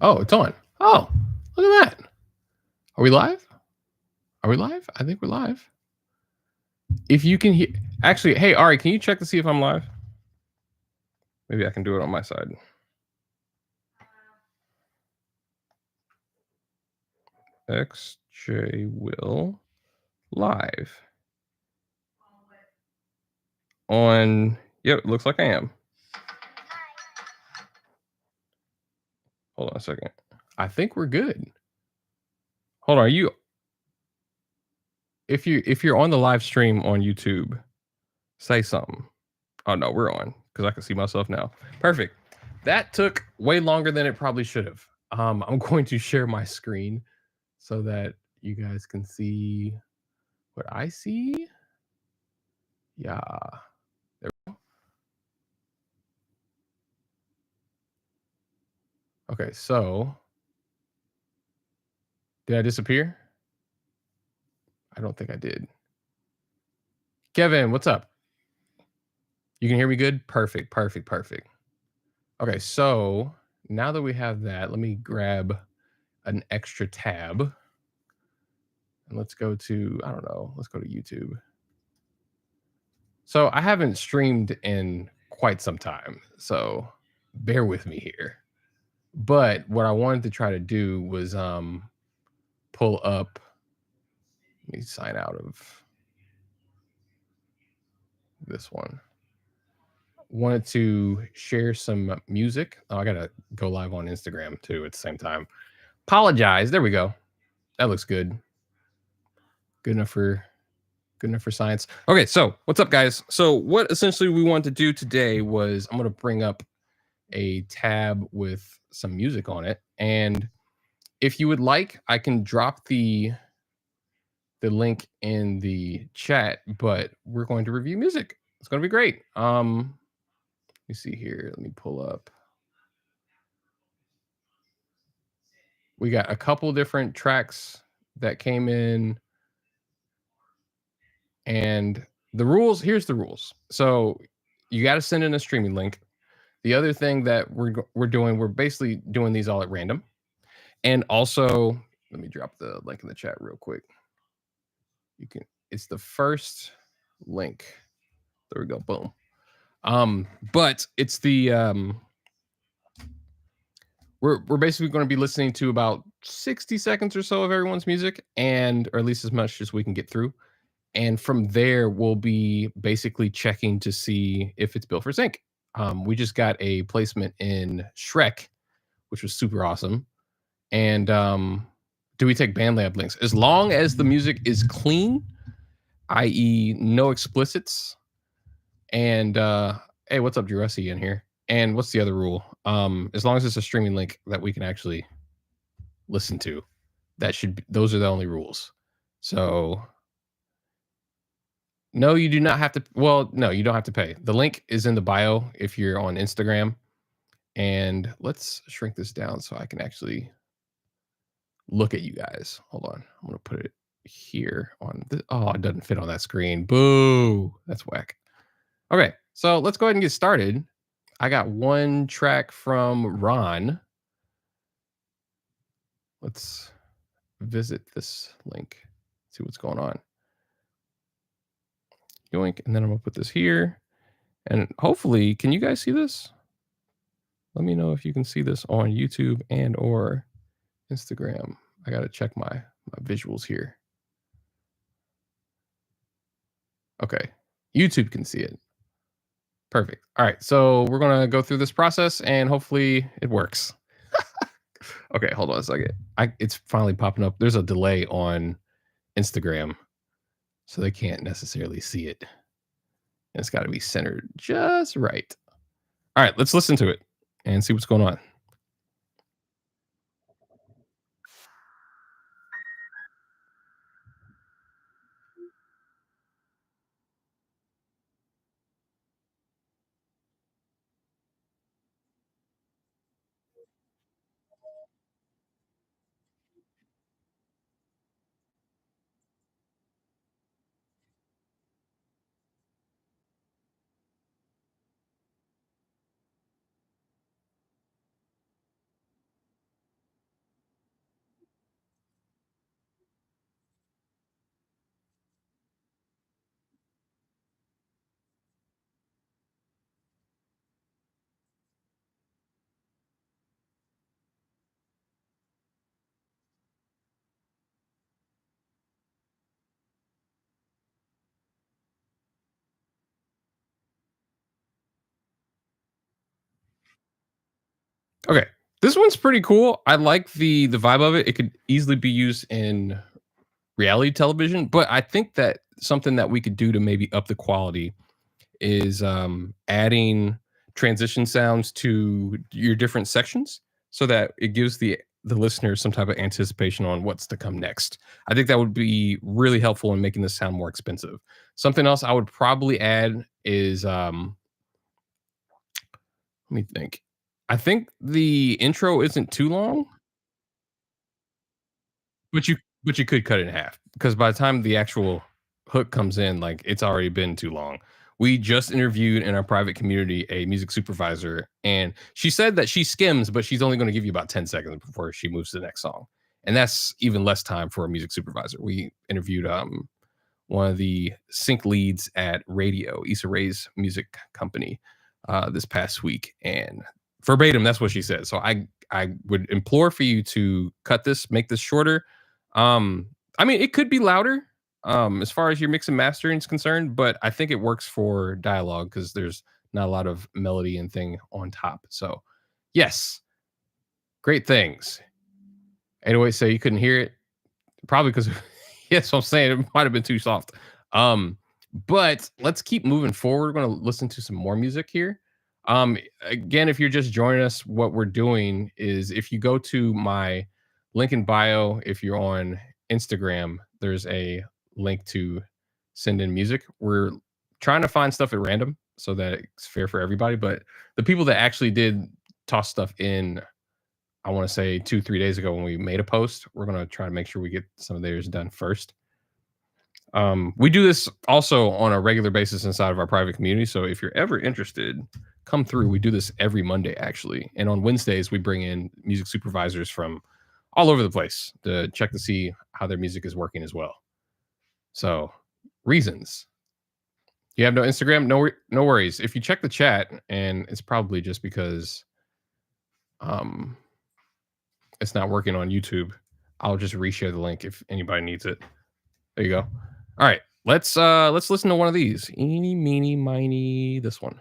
Oh, it's on. Oh, look at that. Are we live? Are we live? I think we're live. If you can hear, actually, hey Ari, can you check to see if I'm live? Maybe I can do it on my side. XJ Will live on. Yep, it looks like I am. Hold on a second. I think we're good. Hold on, you. If you're on the live stream on YouTube, say something. Oh no, we're on because I can see myself now. Perfect. That took way longer than it probably should have. I'm going to share my screen so that you guys can see what I see. Yeah. There we go. Okay, so did I disappear? I don't think I did. Kevin, what's up? You can hear me good? Perfect, perfect, perfect. Okay, so now that we have that, let me grab an extra tab. And let's go to, I don't know, let's go to YouTube. So I haven't streamed in quite some time, so bear with me here. But what I wanted to try to do was pull up. Let me sign out of this one. Wanted to share some music. Oh, I gotta go live on Instagram too at the same time. Apologize. There we go. That looks good. Good enough for science. Okay, so what's up, guys? So what essentially we want to do today was I'm gonna bring up a tab with some music on it, and if you would like, I can drop the link in the chat, but we're going to review music. It's going to be great. Let me see here. Let me pull up. We got a couple different tracks that came in, and the rules, here's the rules. So you got to send in a streaming link. The other thing that we're doing, we're basically doing these all at random. And also, let me drop the link in the chat real quick. You can, it's the first link. There we go. Boom. But it's the we're basically going to be listening to about 60 seconds or so of everyone's music, and or at least as much as we can get through. And from there, we'll be basically checking to see if it's built for sync. We just got a placement in Shrek, which was super awesome. And do we take BandLab links? As long as the music is clean, i.e., no explicits. And hey, what's up, Drew? I see you in here. And what's the other rule? As long as it's a streaming link that we can actually listen to, that should be, those are the only rules. So no, you do not have to. Well, no, you don't have to pay. The link is in the bio if you're on Instagram. And let's shrink this down so I can actually look at you guys. Hold on. I'm going to put it here on this. Oh, it doesn't fit on that screen. Boo. That's whack. Okay. So let's go ahead and get started. I got one track from Ron. Let's visit this link, see what's going on. Yoink. And then I'm going to put this here. And hopefully, can you guys see this? Let me know if you can see this on YouTube and or Instagram. I got to check my visuals here. Okay. YouTube can see it. Perfect. All right. So we're going to go through this process and hopefully it works. Okay. Hold on a second. It's finally popping up. There's a delay on Instagram, so they can't necessarily see it. It's got to be centered just right. All right. Let's listen to it and see what's going on. Okay. This one's pretty cool. I like the vibe of it. It could easily be used in reality television, but I think that something that we could do to maybe up the quality is adding transition sounds to your different sections so that it gives the listener some type of anticipation on what's to come next. I think that would be really helpful in making this sound more expensive. Something else I would probably add is let me think. I think the intro isn't too long, but you could cut it in half because by the time the actual hook comes in, like, it's already been too long. We just interviewed in our private community a music supervisor, and she said that she skims, but she's only gonna give you about 10 seconds before she moves to the next song, and that's even less time for a music supervisor. We interviewed, one of the sync leads at Radio, Issa Rae's music company, this past week, and verbatim, that's what she said. So I would implore for you to cut this, make this shorter. Um, I mean, it could be louder, as far as your mix and mastering is concerned, but I think it works for dialogue because there's not a lot of melody and thing on top. So, yes, great things. 808 say you couldn't hear it. Probably because yes, I'm saying it might have been too soft. Um, but let's keep moving forward. We're gonna listen to some more music here. Again, if you're just joining us, what we're doing is if you go to my link in bio, if you're on Instagram, there's a link to send in music. We're trying to find stuff at random so that it's fair for everybody. But the people that actually did toss stuff in, I want to say 2, 3 days ago when we made a post. We're gonna try to make sure we get some of theirs done first. We do this also on a regular basis inside of our private community. So if you're ever interested, come through. We do this every Monday actually, and on Wednesdays we bring in music supervisors from all over the place to check to see how their music is working as well. So reasons. You have no Instagram? No worries. If you check the chat, and it's probably just because um it's not working on YouTube. I'll just reshare the link if anybody needs it. There you go. All right. Let's listen to one of these. Eeny, meeny, miny, this one.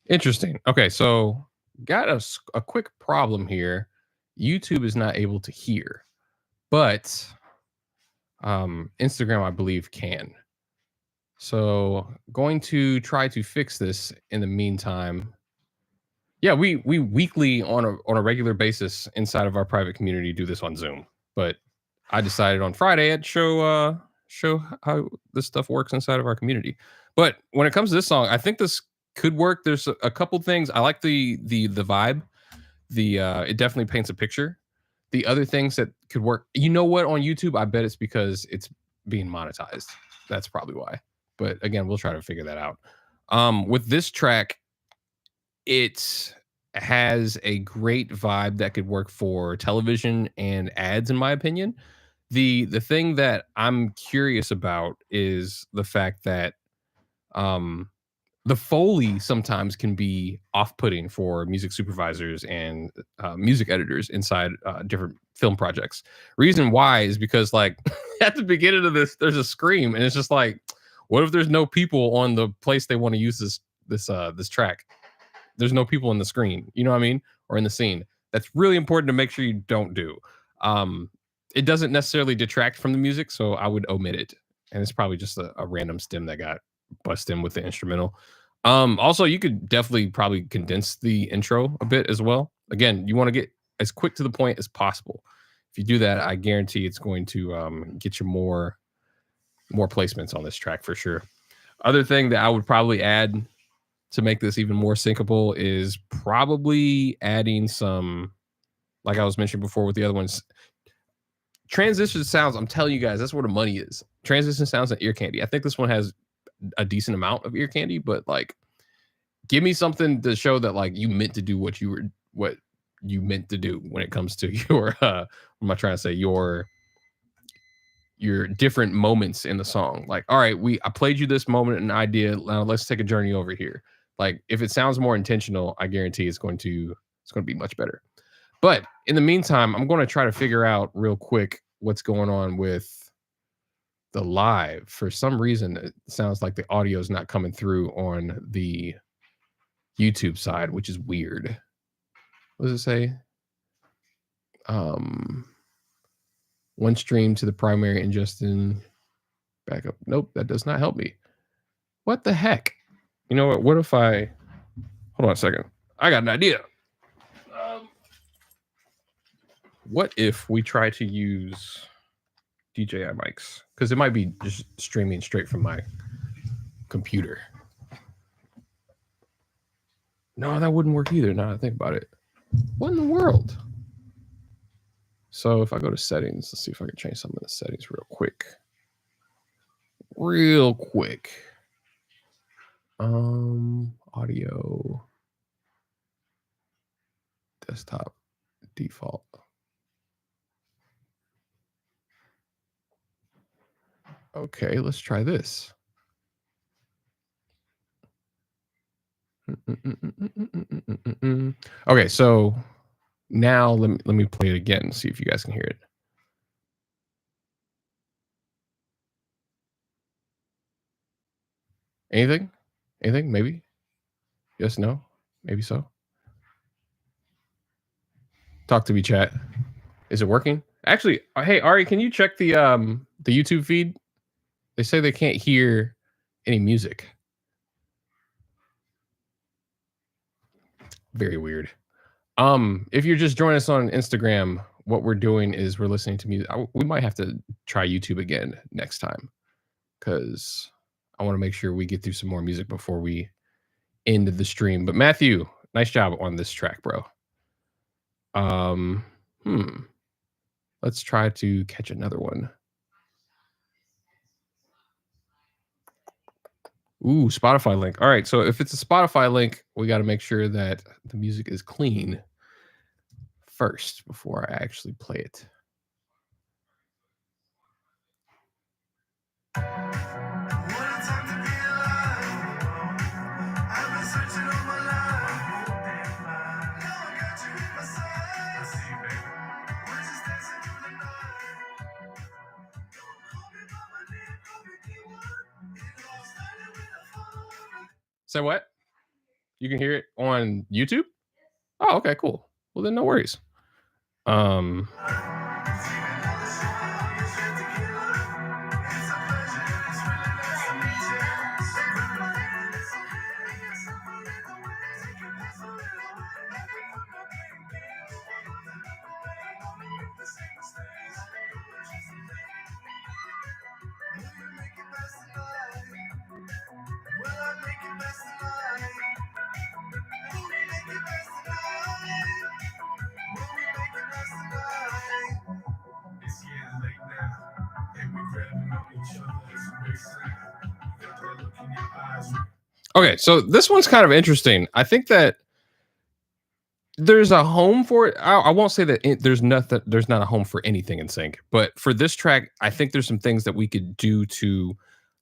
Interesting. Okay, so got a quick problem here. YouTube is not able to hear, but Instagram, I believe, can. So going to try to fix this in the meantime. Yeah, we weekly on a regular basis inside of our private community do this on Zoom. But I decided on Friday I'd show how this stuff works inside of our community. But when it comes to this song, I think this could work. There's a couple things. I like the vibe. It definitely paints a picture. The other things that could work, you know what, on YouTube, I bet it's because it's being monetized. That's probably why. But again, we'll try to figure that out. With this track, it has a great vibe that could work for television and ads, in my opinion. The thing that I'm curious about is the fact that um the foley sometimes can be off-putting for music supervisors and music editors inside different film projects. Reason why is because, like, at the beginning of this, there's a scream, and it's just like, what if there's no people on the place they want to use this track? There's no people in the screen, you know what I mean, or in the scene. That's really important to make sure you don't do. Um, it doesn't necessarily detract from the music, so I would omit it. and it's probably just a random stem that got busted in with the instrumental. Also, you could definitely probably condense the intro a bit as well. Again, you want to get as quick to the point as possible. If you do that, I guarantee it's going to get you more placements on this track for sure. Other thing that I would probably add to make this even more syncable is probably adding some, like I was mentioning before with the other ones, transition sounds. I'm telling you guys, that's where the money is. Transition sounds and ear candy. I think this one has a decent amount of ear candy, but like, give me something to show that like you meant to do what you meant to do when it comes to your what am I trying to say, your different moments in the song. Like, all right, I played you this moment and idea. Now let's take a journey over here. Like, if it sounds more intentional, I guarantee it's going to be much better. But in the meantime, I'm going to try to figure out real quick what's going on with the live. For some reason, it sounds like the audio is not coming through on the YouTube side, which is weird. What does it say? One stream to the primary and Justin backup. Nope, that does not help me. What the heck? You know what? What if I hold on a second? I got an idea. What if we try to use DJI mics? Because it might be just streaming straight from my computer. No, that wouldn't work either. Now that I think about it. What in the world? So if I go to settings, let's see if I can change some of the settings real quick. Audio, desktop, default. Okay, let's try this. Okay, so now let me play it again and see if you guys can hear it. Anything? Anything? Maybe? Yes, no? Maybe so? Talk to me, chat. Is it working? Actually, hey, Ari, can you check the YouTube feed? They say they can't hear any music. Very weird. If you're just joining us on Instagram, what we're doing is we're listening to music. We might have to try YouTube again next time because I want to make sure we get through some more music before we end the stream. But Matthew, nice job on this track, bro. Let's try to catch another one. Ooh, Spotify link. All right, so if it's a Spotify link, we got to make sure that the music is clean first before I actually play it. Say what? You can hear it on YouTube? Oh, okay, cool. Well, then no worries. Okay, so this one's kind of interesting. I think that there's a home for it. I won't say that there's not a home for anything in sync, but for this track, I think there's some things that we could do to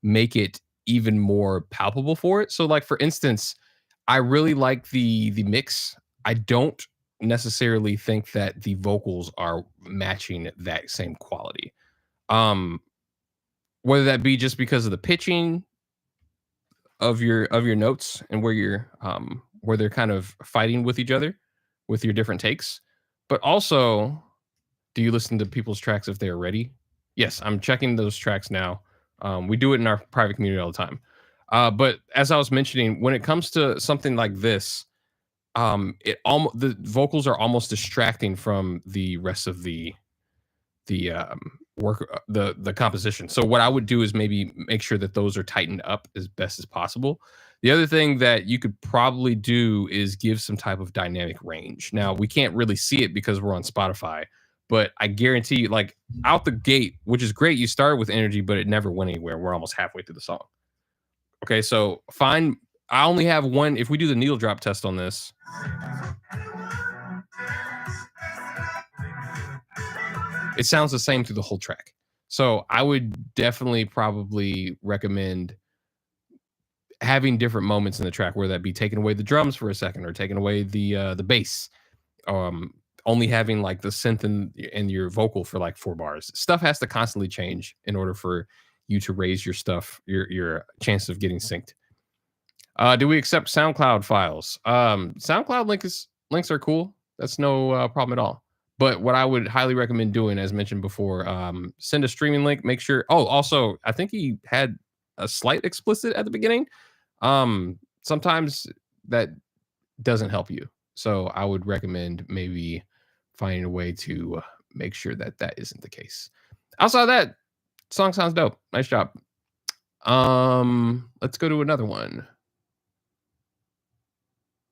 make it even more palpable for it. So, like for instance, I really like the mix. I don't necessarily think that the vocals are matching that same quality. Whether that be just because of the pitching of your notes and where they're kind of fighting with each other with your different takes, but also, do you listen to people's tracks if they're ready? Yes, I'm checking those tracks now. We do it in our private community all the time. But as I was mentioning, when it comes to something like this, it almost the vocals are almost distracting from the rest of the work the composition. So what I would do is maybe make sure that those are tightened up as best as possible. The other thing that you could probably do is give some type of dynamic range. Now, we can't really see it because we're on Spotify, but I guarantee you, like out the gate, which is great, you started with energy, but it never went anywhere. We're almost halfway through the song. Okay, so find I only have one. If we do the needle drop test on this, it sounds the same through the whole track. So I would definitely probably recommend having different moments in the track, where that be taking away the drums for a second or taking away the bass. Um, Only having like the synth and your vocal for like 4 bars. Stuff has to constantly change in order for you to raise your stuff, your chances of getting synced. Do we accept SoundCloud files? SoundCloud links are cool. That's no problem at all. But what I would highly recommend doing, as mentioned before, send a streaming link. Make sure. Oh, also, I think he had a slight explicit at the beginning. Sometimes that doesn't help you. So I would recommend maybe finding a way to make sure that that isn't the case. Outside of that, song sounds dope. Nice job. Let's go to another one.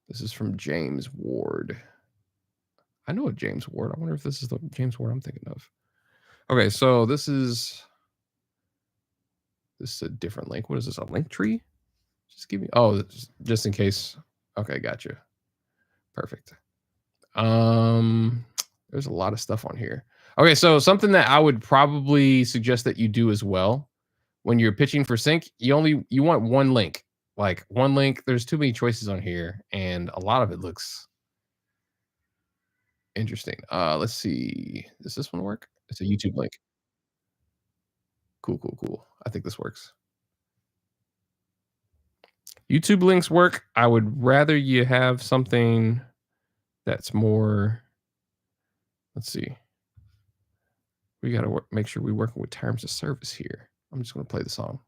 This is from James Ward. I know a James Ward. I wonder if this is the James Ward I'm thinking of. Okay, so this is a different link. What is this? A link tree? Just give me. Oh, just in case. Okay, gotcha. Perfect. There's a lot of stuff on here. Okay, so something that I would probably suggest that you do as well when you're pitching for sync, you want one link. Like one link. There's too many choices on here, and a lot of it looks interesting. Let's see. Does this one work? It's a YouTube link. Cool, cool, cool. I think this works. YouTube links work. I would rather you have something that's more. Let's see. We got to make sure we're working with terms of service here. I'm just going to play the song.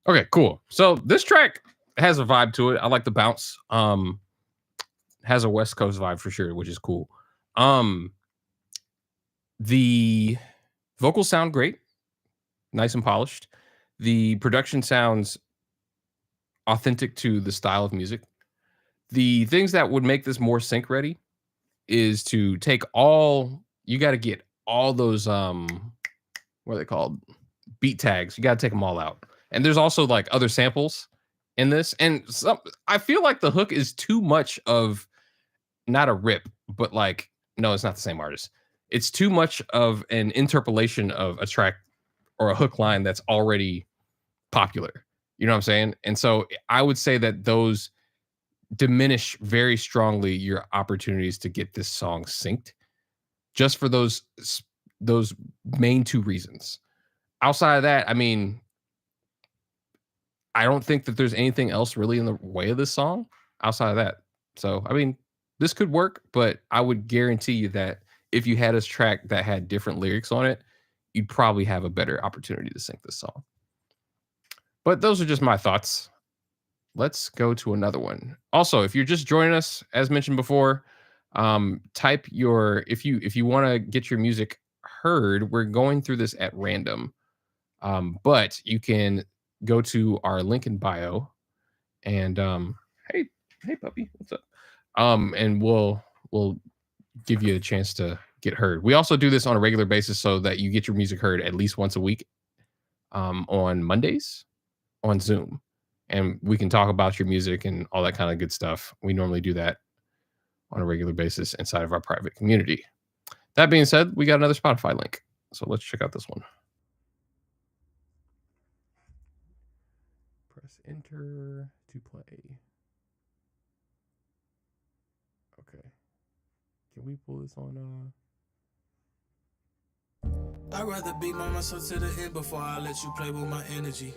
Okay, cool. So this track has a vibe to it. I like the bounce. Has a West Coast vibe for sure, which is cool. Um, the vocals sound great, nice and polished. The production sounds authentic to the style of music. The things that would make this more sync ready is to take all you got to get all those what are they called? Beat tags. You got to take them all out. And there's also like other samples in this, and some I feel like the hook is too much of not a rip, but like no, it's not the same artist. It's too much of an interpolation of a track or a hook line that's already popular. You know what I'm saying? And so I would say that those diminish very strongly your opportunities to get this song synced, just for those main two reasons. Outside of that, I mean, I don't think that there's anything else really in the way of this song outside of that. So, I mean, this could work, but I would guarantee you that if you had a track that had different lyrics on it, you'd probably have a better opportunity to sync this song. But those are just my thoughts. Let's go to another one. Also, if you're just joining us, as mentioned before, type your if you want to get your music heard, we're going through this at random. But you can go to our link in bio and hey, hey puppy, what's up? And we'll give you a chance to get heard. We also do this on a regular basis so that you get your music heard at least once a week, on Mondays on Zoom. And we can talk about your music and all that kind of good stuff. We normally do that on a regular basis inside of our private community. That being said, we got another Spotify link. So let's check out this one. Press enter to play. Okay. Can we pull this on I'd rather be by myself to the end before I let you play with my energy.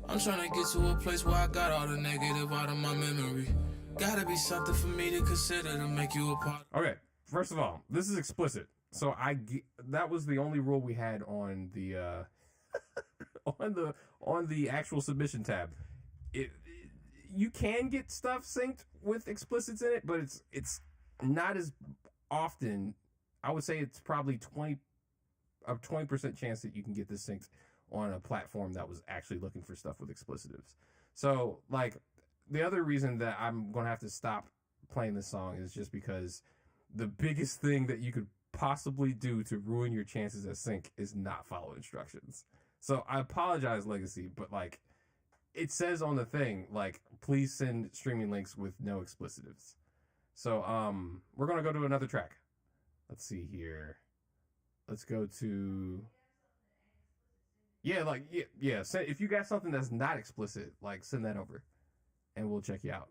I'm trying to get to a place where I got all the negative out of my memory. Gotta be something for me to consider to make you a part. Okay, first of all, this is explicit. So that was the only rule we had on the on the actual submission tab. You can get stuff synced with explicits in it, but it's not as often. I would say it's probably 20% chance that you can get this synced on a platform that was actually looking for stuff with explicitives. So, like, the other reason that I'm going to have to stop playing this song is just because the biggest thing that you could possibly do to ruin your chances at sync is not follow instructions. So I apologize, Legacy, but like it says on the thing, like, please send streaming links with no explicitives. So we're going to go to another track. Let's see here. Let's go to, yeah, like, yeah. If you got something that's not explicit, like, send that over, and we'll check you out.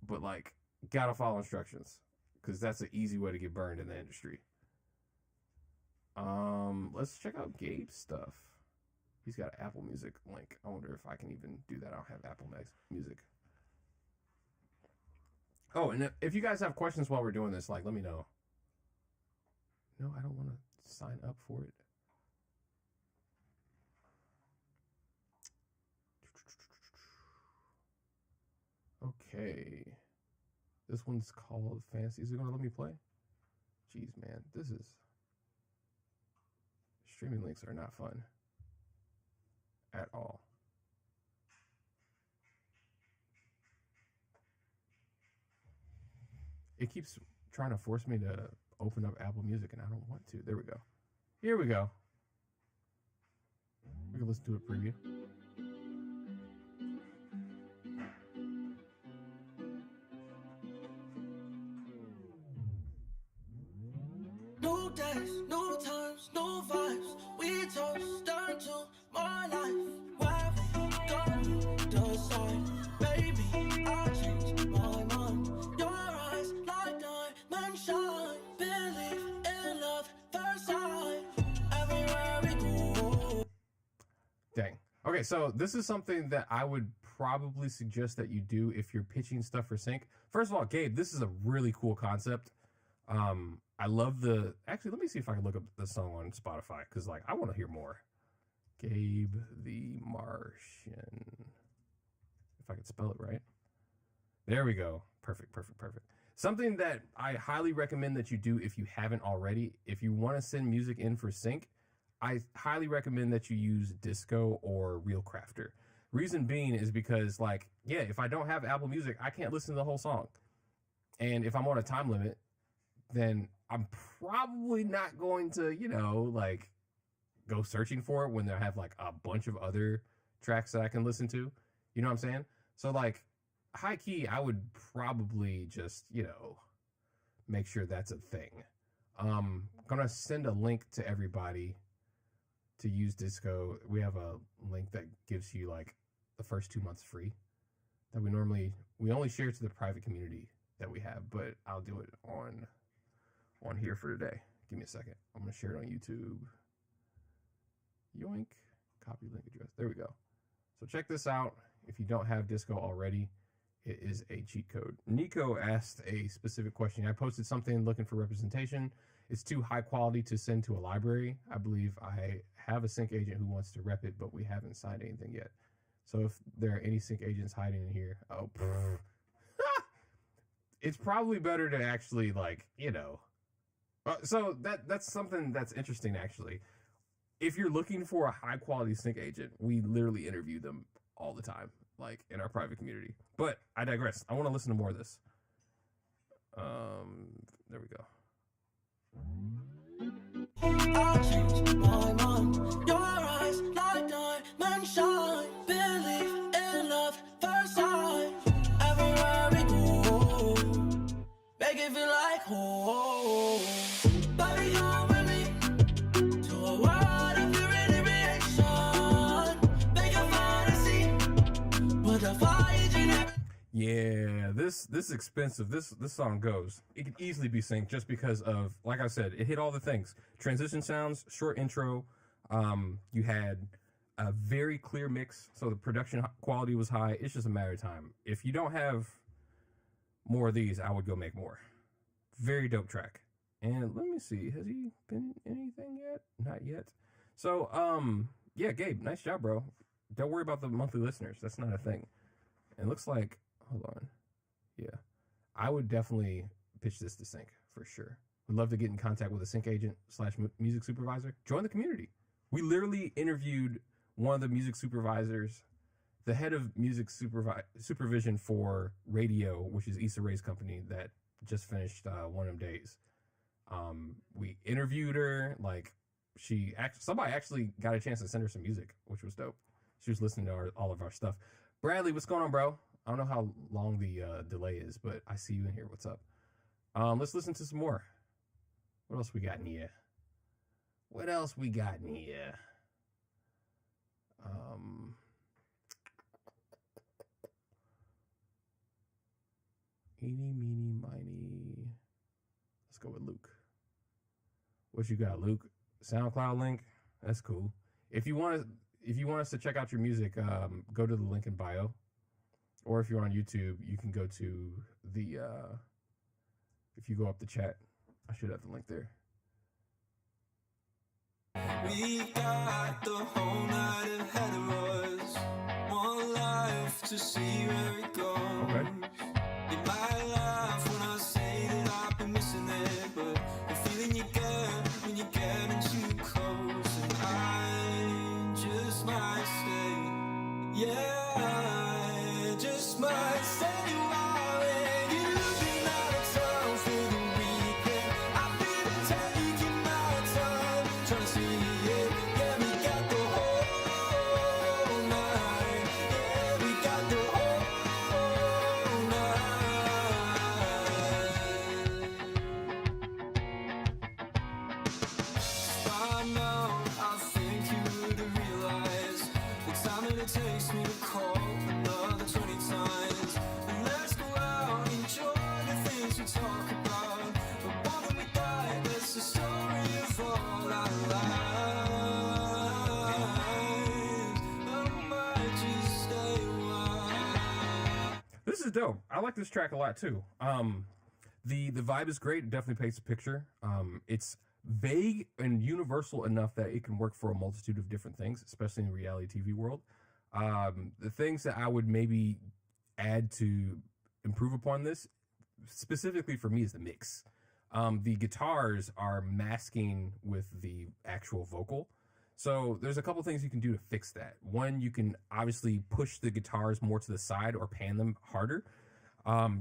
But, like, gotta follow instructions, because that's an easy way to get burned in the industry. Let's check out Gabe's stuff. He's got an Apple Music link. I wonder if I can even do that. I don't have Apple Music. Oh, and if you guys have questions while we're doing this, like, let me know. No, I don't want to sign up for it. Okay. This one's called Fantasy. Is it going to let me play? Jeez, man. This is... Streaming links are not fun. At all. It keeps trying to force me to open up Apple Music, and I don't want to. There we go. Here we go. We can listen to a preview. No days, no times, no vibes. We toast down to my life. Where we go, decide. Baby, I changed my mind. Your eyes like diamond shine. Believe in love first sight. Everywhere we go. Dang. Okay, so this is something that I would probably suggest that you do if you're pitching stuff for sync. First of all, Gabe, this is a really cool concept. I love the... Actually, let me see if I can look up the song on Spotify, because, like, I want to hear more. Gabe the Martian. If I could spell it right. There we go. Perfect. Something that I highly recommend that you do if you haven't already, if you want to send music in for sync, I highly recommend that you use Disco or Realcrafter. Reason being is because, like, yeah, if I don't have Apple Music, I can't listen to the whole song. And if I'm on a time limit, then I'm probably not going to, like, go searching for it when I have, like, a bunch of other tracks that I can listen to. You know what I'm saying? So, like, high key, I would probably just, make sure that's a thing. I'm going to send a link to everybody to use Disco. We have a link that gives you, like, the first 2 months free that we only share to the private community that we have, but I'll do it on here for today. Give me a second. I'm going to share it on YouTube. Yoink. Copy link address. There we go. So check this out. If you don't have Disco already, it is a cheat code. Nico asked a specific question. I posted something looking for representation. It's too high quality to send to a library. I believe I have a sync agent who wants to rep it, but we haven't signed anything yet. So if there are any sync agents hiding in here, it's probably better to actually, like, so that's something that's interesting, actually. If you're looking for a high quality sync agent, we literally interview them all the time, like in our private community. But I digress. I want to listen to more of this. There we go. I'll change my mind. Your eyes like diamond shine. Believe in love first sight. Everywhere we go, make it feel like home. Baby, come with me to a world of pure inspiration. Make a fantasy with a fire in it. Yeah, this is expensive. This song goes. It could easily be synced just because of, like I said, it hit all the things. Transition sounds, short intro. You had a very clear mix, so the production quality was high. It's just a matter of time. If you don't have more of these, I would go make more. Very dope track. And let me see, has he been in anything yet? Not yet. So, yeah, Gabe, nice job, bro. Don't worry about the monthly listeners. That's not a thing. It looks like, hold on. Yeah. I would definitely pitch this to sync for sure. Would love to get in contact with a sync agent / music supervisor. Join the community. We literally interviewed one of the music supervisors, the head of music supervision for radio, which is Issa Rae's company that just finished one of them days. We interviewed her. Like, somebody actually got a chance to send her some music, which was dope. She was listening to all of our stuff. Bradley, what's going on, bro? I don't know how long the delay is, but I see you in here. What's up? Let's listen to some more. What else we got in here? What else we got in here? Eeny, meeny, miny. Let's go with Luke. What you got, Luke? SoundCloud link? That's cool. If you want us to check out your music, go to the link in bio. Or if you're on YouTube, you can go to the, if you go up the chat, I should have the link there. We got the whole night ahead of us. One life to see where it goes. Okay. In my life, when I say that I've been missing it, but the feeling you get when you're getting too close, and I just might stay. Yeah, I just might stay a while. And you've been out of town for the weekend. I've been taking my time, trying to see it. Yeah, we got the whole night. Yeah, we got the whole night. By now, I think you would have realized the time that it takes me to call another 20 times. And let's go out, enjoy the things we talk about. But one when we die, that's the story of all our lives. I might just stay a while. This is dope. I like this track a lot too. The vibe is great. It definitely paints a picture. It's vague and universal enough that it can work for a multitude of different things, especially in the reality TV world. The things that I would maybe add to improve upon this, specifically for me, is the mix. The guitars are masking with the actual vocal. So there's a couple things you can do to fix that. One, you can obviously push the guitars more to the side or pan them harder.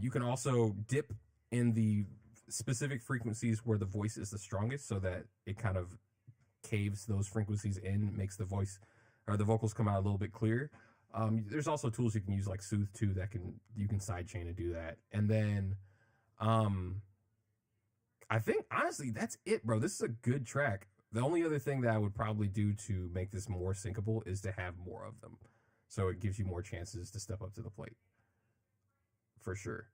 You can also dip in the specific frequencies where the voice is the strongest so that it kind of caves those frequencies in, makes the voice or the vocals come out a little bit clearer. There's also tools you can use like Soothe 2 that you can sidechain and do that. And then I think honestly that's it, bro. This is a good track. The only other thing that I would probably do to make this more syncable is to have more of them. So it gives you more chances to step up to the plate. For sure.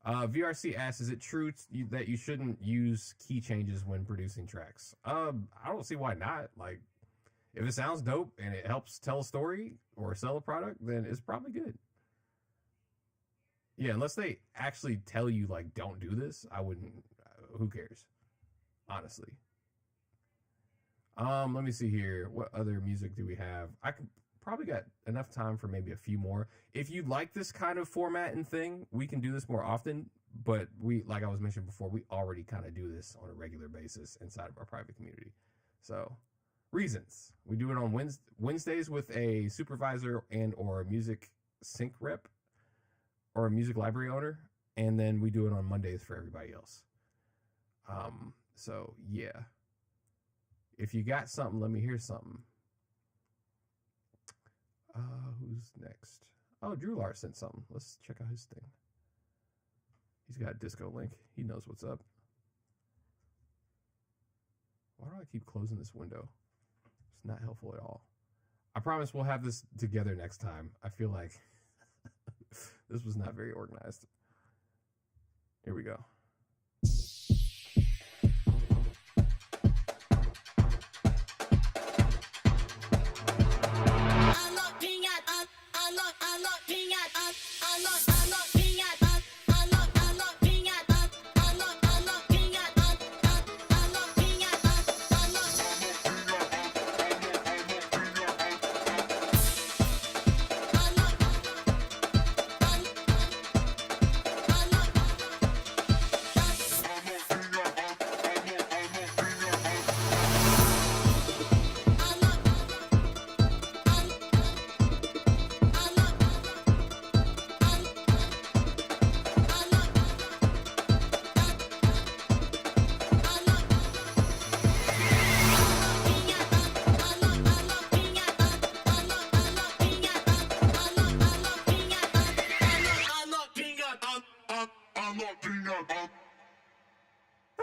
VRC asks, is it true that you shouldn't use key changes when producing tracks? I don't see why not. Like, if it sounds dope and it helps tell a story or sell a product, then it's probably good. Yeah, unless they actually tell you, like, don't do this, I wouldn't. Who cares? Honestly. Let me see here. What other music do we have? I could probably got enough time for maybe a few more. If you like this kind of format and thing, we can do this more often. But we, like I was mentioning before, we already kind of do this on a regular basis inside of our private community. So Reasons. We do it on Wednesdays with a supervisor and or a music sync rep or a music library owner, and then we do it on Mondays for everybody else. So yeah. If you got something, let me hear something. Who's next? Oh, Drew Lars sent something. Let's check out his thing. He's got a disco link. He knows what's up. Why do I keep closing this window? It's not helpful at all. I promise we'll have this together next time. I feel like this was not very organized. Here we go.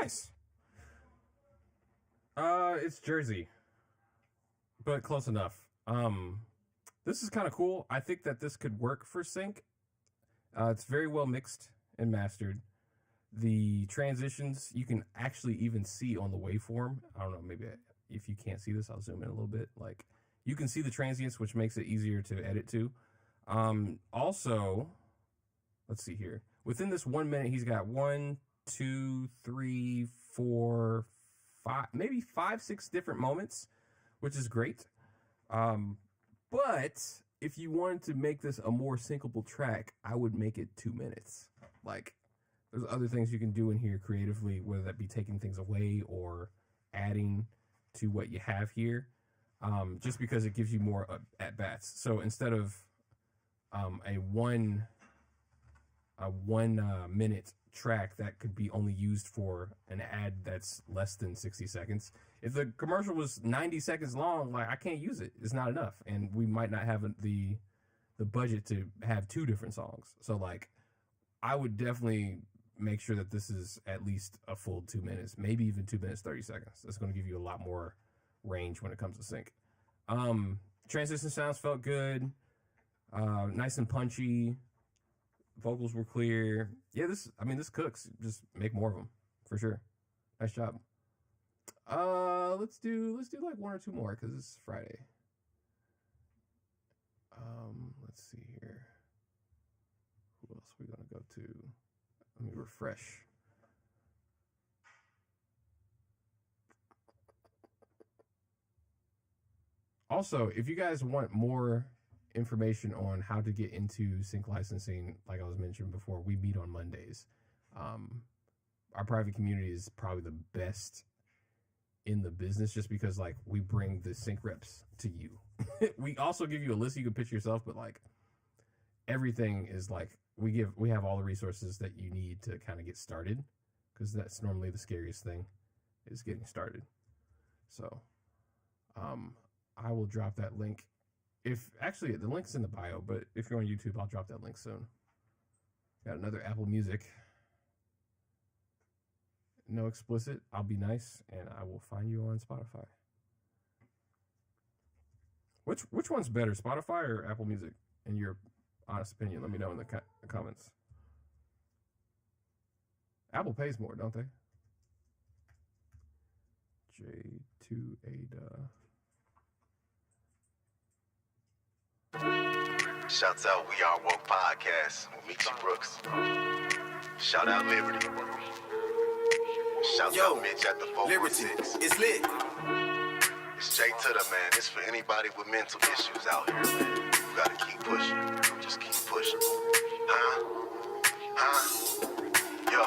Nice. It's Jersey, but close enough. This is kind of cool. I think that this could work for sync. It's very well mixed and mastered. The transitions you can actually even see on the waveform. I don't know, maybe if you can't see this, I'll zoom in a little bit. Like, you can see the transients, which makes it easier to edit to. Also, let's see here. Within this 1 minute, he's got 1, 2, 3, 4, 5, maybe 5, 6 different moments, which is great. But if you wanted to make this a more syncable track, I would make it 2 minutes. Like, there's other things you can do in here creatively, whether that be taking things away or adding to what you have here, just because it gives you more at bats. So instead of a one minute track that could be only used for an ad that's less than 60 seconds. If the commercial was 90 seconds long, like, I can't use it. It's not enough. And we might not have the budget to have 2 different songs. So, like, I would definitely make sure that this is at least a full 2 minutes, maybe even 2 minutes, 30 seconds. That's going to give you a lot more range when it comes to sync. Transition sounds felt good. Nice and punchy. Vocals were clear. Yeah, this cooks. Just make more of them for sure. Nice job. Let's do like 1 or 2 more because it's Friday. Let's see here. Who else are we gonna go to? Let me refresh. Also, if you guys want more information on how to get into sync licensing, like I was mentioning before, we meet on Mondays. Our private community is probably the best in the business just because, like, we bring the sync reps to you. We also give you a list you can pitch yourself, but, like, everything is like we have all the resources that you need to kind of get started, because that's normally the scariest thing, is getting started. So I will drop that link. If actually the link's in the bio, but if you're on YouTube, I'll drop that link soon. Got another Apple Music. No explicit. I'll be nice, and I will find you on Spotify. Which one's better, Spotify or Apple Music? In your honest opinion, let me know in the comments. Apple pays more, don't they? J2 Ada. Shouts out We Are Woke Podcast with Meeksy Brooks. Shout out Liberty. Shout out Mitch at the 416. It's lit. It's Jay to the man. It's for anybody with mental issues out here, man. You gotta keep pushing. Just keep pushing. Yo.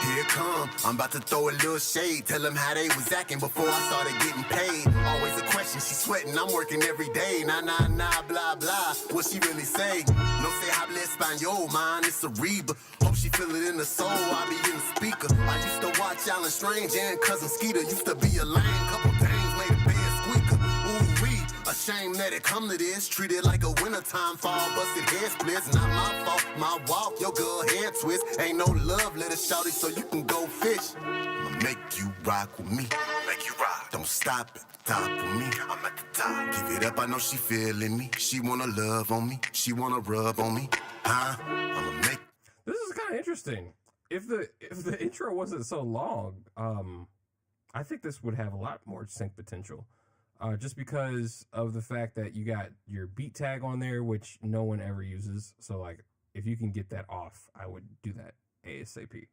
Here it come. I'm about to throw a little shade. Tell them how they was acting before I started getting paid. Always a question. and she sweating. I'm working every day. Nah, nah, nah, blah, blah. What she really say? No se habla español, man, it's a Reba. Hope she feel it in the soul. I be in the speaker. I used to watch Alan Strange and Cousin Skeeter. Used to be a lame couple things, made a bed squeaker. Ooh, wee. A shame that it come to this. Treated like a wintertime fall. Busted head splits. Not my fault. My walk, your girl head twist. Ain't no love, let it shout it so you can go fish. I'ma make you rock with me. Make you rock. Don't stop at the top with me. I'm at the top. Give it up, I know she feeling me. She wanna love on me. She wanna rub on me. Huh? I'ma make. This is kind of interesting. If the intro wasn't so long, I think this would have a lot more sync potential. Just because of the fact that you got your beat tag on there, which no one ever uses. So like, if you can get that off, I would do that ASAP.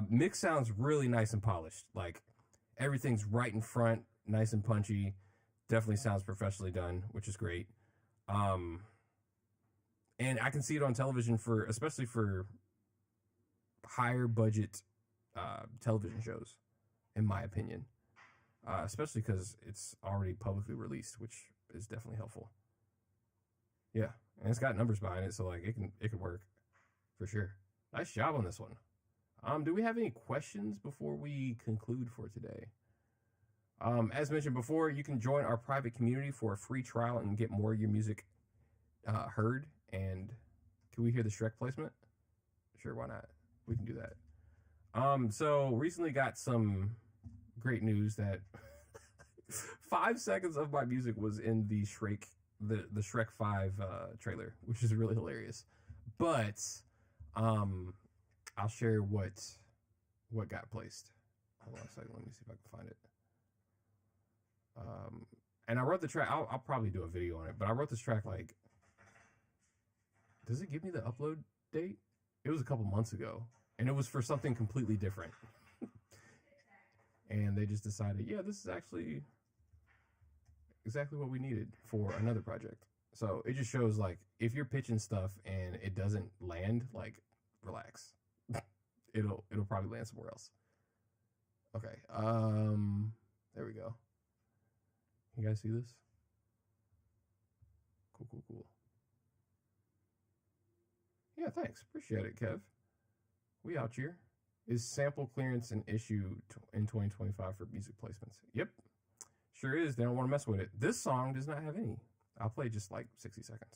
Mix sounds really nice and polished. Like everything's right in front, nice and punchy. Definitely sounds professionally done, which is great. And I can see it on television especially for higher budget television shows, in my opinion. Especially because it's already publicly released, which is definitely helpful. Yeah, and it's got numbers behind it, so like it can work for sure. Nice job on this one. Do we have any questions before we conclude for today? As mentioned before, you can join our private community for a free trial and get more of your music heard. And can we hear the Shrek placement? Sure, why not? We can do that. So recently got some great news that 5 seconds of my music was in the Shrek 5 trailer, which is really hilarious. But I'll share what got placed. Hold on a second, let me see if I can find it. And I wrote the track. I'll probably do a video on it, but I wrote this track like, does it give me the upload date? It was a couple months ago, and it was for something completely different. And they just decided, yeah, this is actually exactly what we needed for another project. So it just shows like, if you're pitching stuff and it doesn't land, like, relax. It'll probably land somewhere else. Okay. There we go. You guys see this? Cool. Yeah, thanks. Appreciate it, Kev. We out here. Is sample clearance an issue in 2025 for music placements? Yep. Sure is. They don't want to mess with it. This song does not have any. I'll play just like 60 seconds.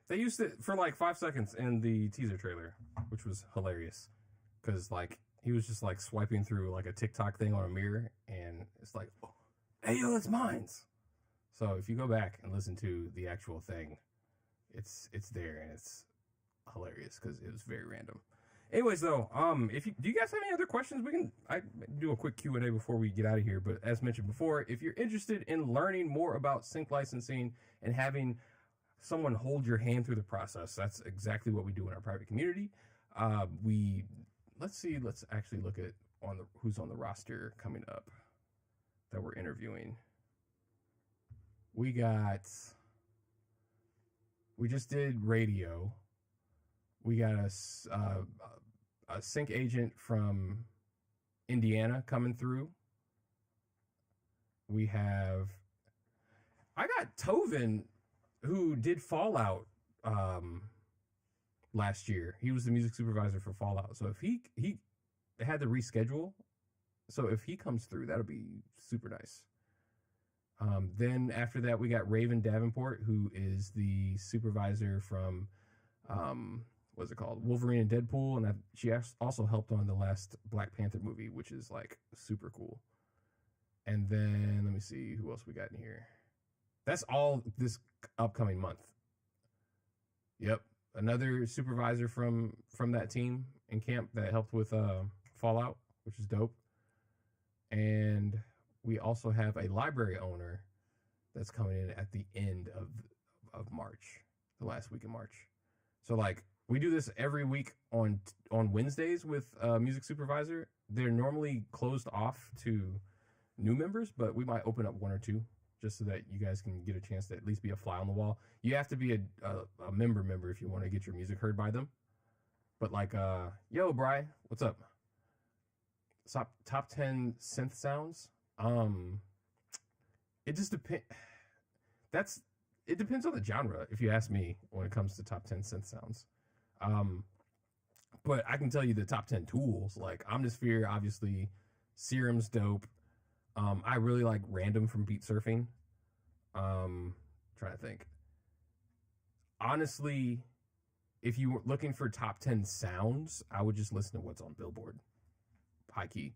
They used it for like 5 seconds in the teaser trailer, which was hilarious. Because like he was just like swiping through like a TikTok thing on a mirror, and it's like, oh, hey yo, that's mine. So if you go back and listen to the actual thing, it's there, and it's hilarious because it was very random. Anyways, though, do you guys have any other questions? I do a quick Q&A before we get out of here. But as mentioned before, if you're interested in learning more about sync licensing and having someone hold your hand through the process, that's exactly what we do in our private community. Let's actually look at who's on the roster coming up that we're interviewing. We just did radio. We got a sync agent from Indiana coming through. I got Tovin, who did Fallout last year. He was the music supervisor for Fallout. So if he had to reschedule So if he comes through, that'll be super nice. Then after that, we got Raven Davenport, who is the supervisor from, what's it called? Wolverine and Deadpool. And she also helped on the last Black Panther movie, which is like super cool. And then let me see who else we got in here. That's all this upcoming month. Yep. Another supervisor from that team in camp that helped with Fallout, which is dope. And we also have a library owner that's coming in at the end of March, the last week of March. So like we do this every week on Wednesdays with music supervisor. They're normally closed off to new members, but we might open up one or two just so that you guys can get a chance to at least be a fly on the wall. You have to be a member if you want to get your music heard by them. But like, yo, Bri, what's up? Top 10 synth sounds. It just depends. It depends on the genre, if you ask me, when it comes to top 10 synth sounds. But I can tell you the top 10 tools, like Omnisphere, obviously, Serum's dope. I really like Random from Beat Surfing. Trying to think. Honestly, if you were looking for top 10 sounds, I would just listen to what's on Billboard. High key.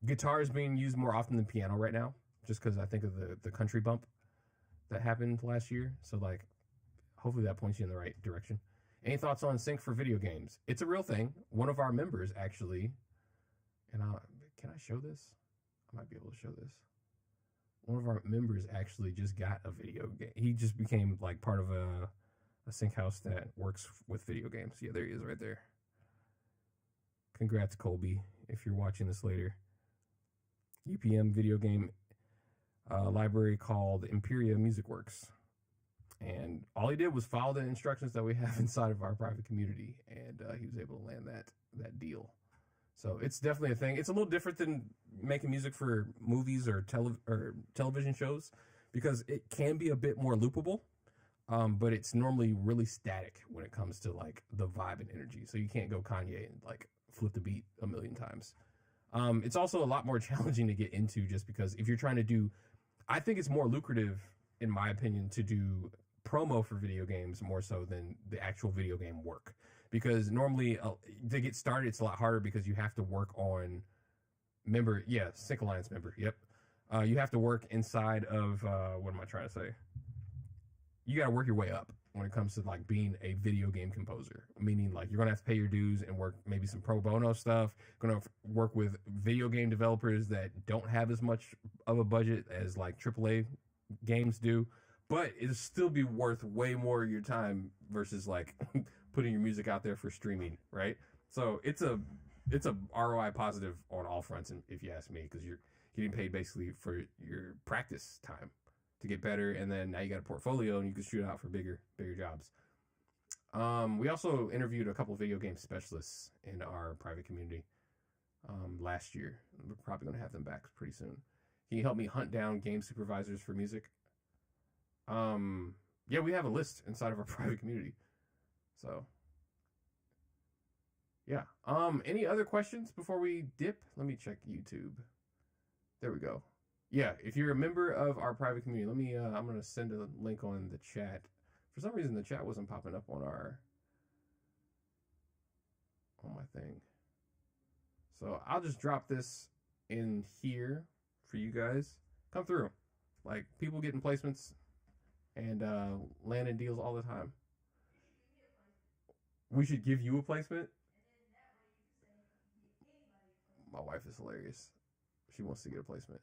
Guitar is being used more often than piano right now, just because I think of the country bump that happened last year. So like, hopefully that points you in the right direction. Any thoughts on sync for video games? It's a real thing. One of our members actually, and can I show this? I might be able to show this. One of our members actually just got a video game. He just became like part of a sync house that works with video games. Yeah, there he is right there. Congrats, Colby, if you're watching this later. UPM video game library called Imperia Music Works. And all he did was follow the instructions that we have inside of our private community. And he was able to land that deal. So it's definitely a thing. It's a little different than making music for movies or television shows, because it can be a bit more loopable, but it's normally really static when it comes to like the vibe and energy. So you can't go Kanye and like flip the beat a million times. It's also a lot more challenging to get into, just because if you're trying to do, I think it's more lucrative, in my opinion, to do promo for video games more so than the actual video game work. Because normally to get started, it's a lot harder because you have to work on Sync Alliance member. Yep. You have to work inside of, what am I trying to say? You got to work your way up when it comes to like being a video game composer, meaning like you're going to have to pay your dues and work maybe some pro bono stuff, going to work with video game developers that don't have as much of a budget as like AAA games do, but it'll still be worth way more of your time versus like putting your music out there for streaming, right? So it's a ROI positive on all fronts, if you ask me, because you're getting paid basically for your practice time to get better, and then now you got a portfolio and you can shoot out for bigger jobs. We also interviewed a couple of video game specialists in our private community last year. We're probably going to have them back pretty soon. He helped me hunt down game supervisors for music. Yeah, we have a list inside of our private community. So, yeah. Any other questions before we dip? Let me check YouTube. There we go. Yeah, if you're a member of our private community, let me, I'm going to send a link on the chat. For some reason, the chat wasn't popping up on my thing. So I'll just drop this in here for you guys. Come through. Like, people getting placements and landing deals all the time. We should give you a placement? My wife is hilarious. She wants to get a placement.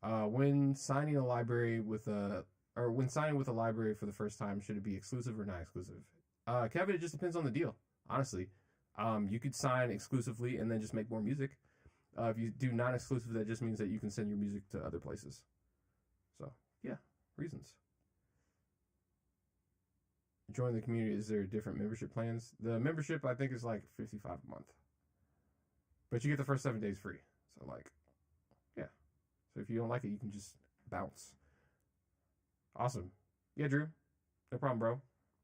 When signing a library with a library for the first time, should it be exclusive or not exclusive? Kevin, it just depends on the deal, honestly. You could sign exclusively and then just make more music. If you do non-exclusive, that just means that you can send your music to other places. So, yeah, reasons. Join the community. Is there different membership plans? The membership, I think, is like $55 a month. But you get the first 7 days free. So, like, yeah. So if you don't like it, you can just bounce. Awesome. Yeah, Drew. No problem, bro.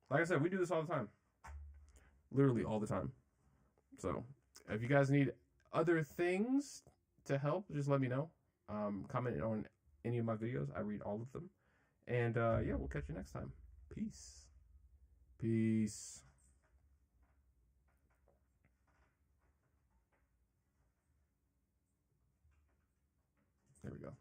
Like I said, we do this all the time. Literally all the time. So if you guys need other things to help, just let me know. Comment on any of my videos. I read all of them. And yeah, we'll catch you next time. Peace. Peace. There we go.